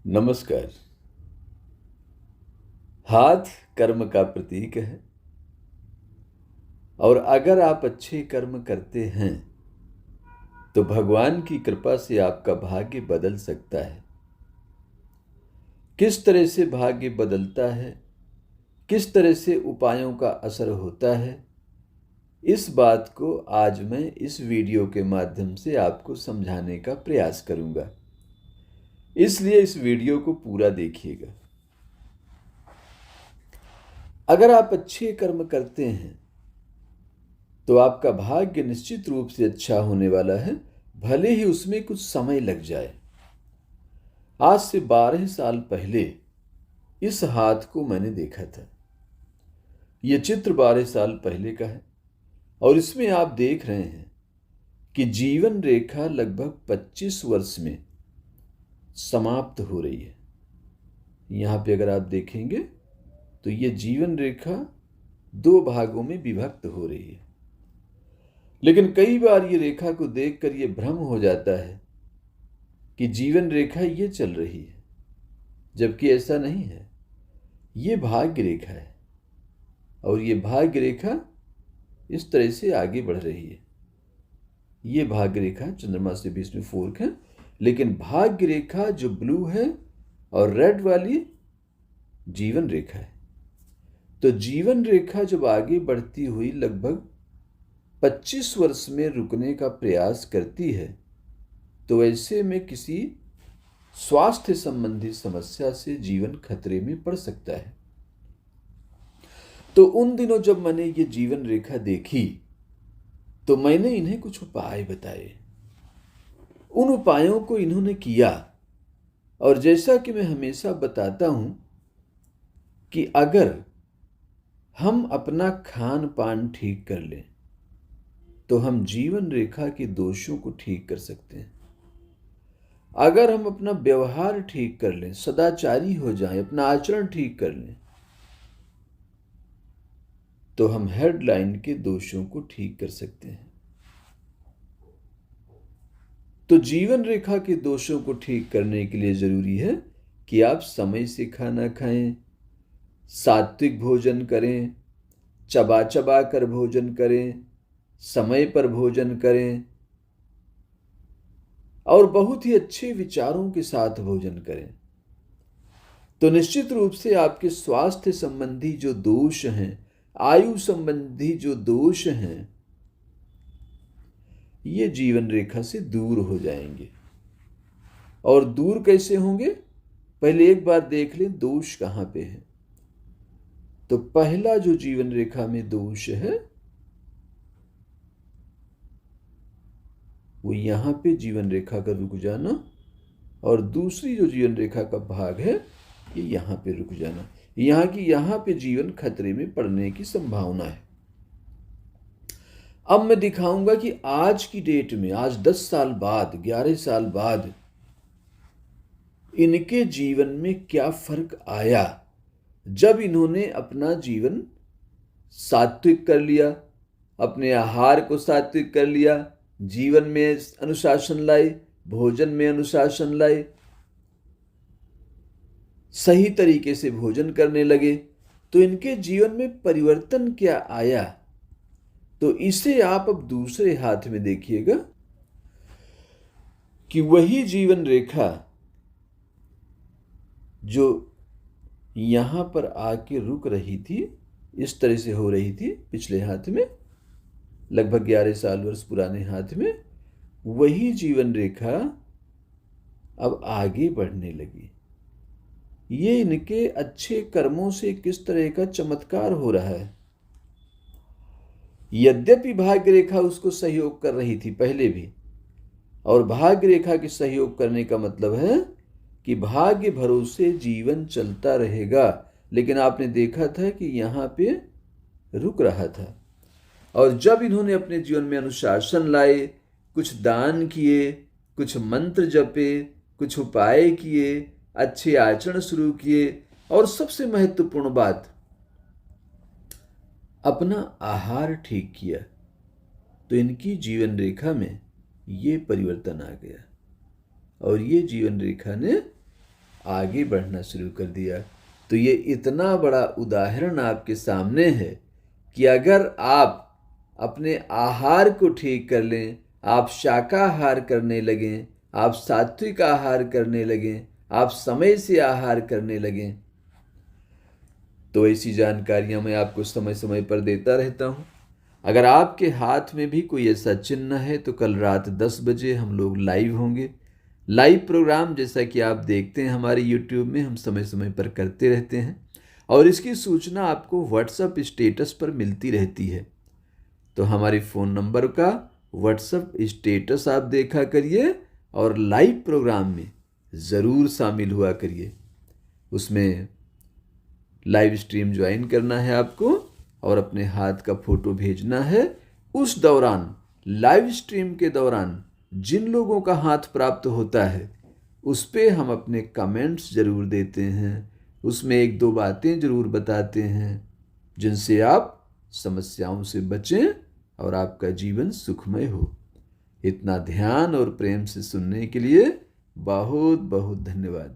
नमस्कार। हाथ कर्म का प्रतीक है और अगर आप अच्छे कर्म करते हैं तो भगवान की कृपा से आपका भाग्य बदल सकता है। किस तरह से भाग्य बदलता है, किस तरह से उपायों का असर होता है, इस बात को आज मैं इस वीडियो के माध्यम से आपको समझाने का प्रयास करूंगा। इसलिए इस वीडियो को पूरा देखिएगा। अगर आप अच्छे कर्म करते हैं तो आपका भाग्य निश्चित रूप से अच्छा होने वाला है, भले ही उसमें कुछ समय लग जाए। आज से 12 साल पहले इस हाथ को मैंने देखा था। यह चित्र 12 साल पहले का है और इसमें आप देख रहे हैं कि जीवन रेखा लगभग 25 वर्ष में समाप्त हो रही है। यहाँ पे अगर आप देखेंगे तो यह जीवन रेखा 2 भागों में विभक्त हो रही है। लेकिन कई बार ये रेखा को देखकर ये भ्रम हो जाता है कि जीवन रेखा ये चल रही है, जबकि ऐसा नहीं है। ये भाग्य रेखा है और ये भाग्य रेखा इस तरह से आगे बढ़ रही है। ये भाग्य रेखा चंद्रमा से बीच में फोर्क है, लेकिन भाग्य रेखा जो ब्लू है और रेड वाली जीवन रेखा है। तो जीवन रेखा जब आगे बढ़ती हुई लगभग 25 वर्ष में रुकने का प्रयास करती है तो ऐसे में किसी स्वास्थ्य संबंधी समस्या से जीवन खतरे में पड़ सकता है। तो उन दिनों जब मैंने ये जीवन रेखा देखी तो मैंने इन्हें कुछ उपाय बताए। उन उपायों को इन्होंने किया और जैसा कि मैं हमेशा बताता हूं कि अगर हम अपना खान पान ठीक कर लें तो हम जीवन रेखा के दोषों को ठीक कर सकते हैं। अगर हम अपना व्यवहार ठीक कर लें, सदाचारी हो जाएं, अपना आचरण ठीक कर लें, तो हम हेडलाइन के दोषों को ठीक कर सकते हैं। तो जीवन रेखा के दोषों को ठीक करने के लिए जरूरी है कि आप समय से खाना खाएं, सात्विक भोजन करें, चबा चबा कर भोजन करें, समय पर भोजन करें और बहुत ही अच्छे विचारों के साथ भोजन करें। तो निश्चित रूप से आपके स्वास्थ्य संबंधी जो दोष हैं, आयु संबंधी जो दोष हैं, ये जीवन रेखा से दूर हो जाएंगे। और दूर कैसे होंगे, पहले एक बार देख लें दोष कहां पे है। तो पहला जो जीवन रेखा में दोष है वो यहां पे जीवन रेखा का रुक जाना, और दूसरी जो जीवन रेखा का भाग है ये यहां पे रुक जाना। यहां पे जीवन खतरे में पड़ने की संभावना है। अब मैं दिखाऊंगा कि आज की डेट में, आज 10 साल बाद, 11 साल बाद इनके जीवन में क्या फर्क आया जब इन्होंने अपना जीवन सात्विक कर लिया, अपने आहार को सात्विक कर लिया, जीवन में अनुशासन लाए, भोजन में अनुशासन लाए, सही तरीके से भोजन करने लगे। तो इनके जीवन में परिवर्तन क्या आया, तो इसे आप अब दूसरे हाथ में देखिएगा कि वही जीवन रेखा जो यहां पर आके रुक रही थी, इस तरह से हो रही थी पिछले हाथ में, लगभग 11 साल वर्ष पुराने हाथ में, वही जीवन रेखा अब आगे बढ़ने लगी। ये इनके अच्छे कर्मों से किस तरह का चमत्कार हो रहा है। यद्यपि भाग्य रेखा उसको सहयोग कर रही थी पहले भी, और भाग्य रेखा के सहयोग करने का मतलब है कि भाग्य भरोसे जीवन चलता रहेगा, लेकिन आपने देखा था कि यहां पे रुक रहा था। और जब इन्होंने अपने जीवन में अनुशासन लाए, कुछ दान किए, कुछ मंत्र जपे, कुछ उपाय किए, अच्छे आचरण शुरू किए, और सबसे महत्वपूर्ण बात, अपना आहार ठीक किया, तो इनकी जीवन रेखा में ये परिवर्तन आ गया और ये जीवन रेखा ने आगे बढ़ना शुरू कर दिया। तो ये इतना बड़ा उदाहरण आपके सामने है कि अगर आप अपने आहार को ठीक कर लें, आप शाकाहार करने लगें, आप सात्विक आहार करने लगें, आप समय से आहार करने लगें, तो ऐसी जानकारियां मैं आपको समय समय पर देता रहता हूं। अगर आपके हाथ में भी कोई ऐसा चिन्ह है तो कल रात 10 बजे हम लोग लाइव होंगे। लाइव प्रोग्राम जैसा कि आप देखते हैं हमारे यूट्यूब में हम समय समय पर करते रहते हैं और इसकी सूचना आपको व्हाट्सएप स्टेटस पर मिलती रहती है। तो हमारे फ़ोन नंबर का व्हाट्सएप स्टेटस आप देखा करिए और लाइव प्रोग्राम में ज़रूर शामिल हुआ करिए। उसमें लाइव स्ट्रीम ज्वाइन करना है आपको और अपने हाथ का फोटो भेजना है। उस दौरान लाइव स्ट्रीम के दौरान जिन लोगों का हाथ प्राप्त होता है उस पे हम अपने कमेंट्स ज़रूर देते हैं, उसमें एक दो बातें ज़रूर बताते हैं जिनसे आप समस्याओं से बचें और आपका जीवन सुखमय हो। इतना ध्यान और प्रेम से सुनने के लिए बहुत बहुत धन्यवाद।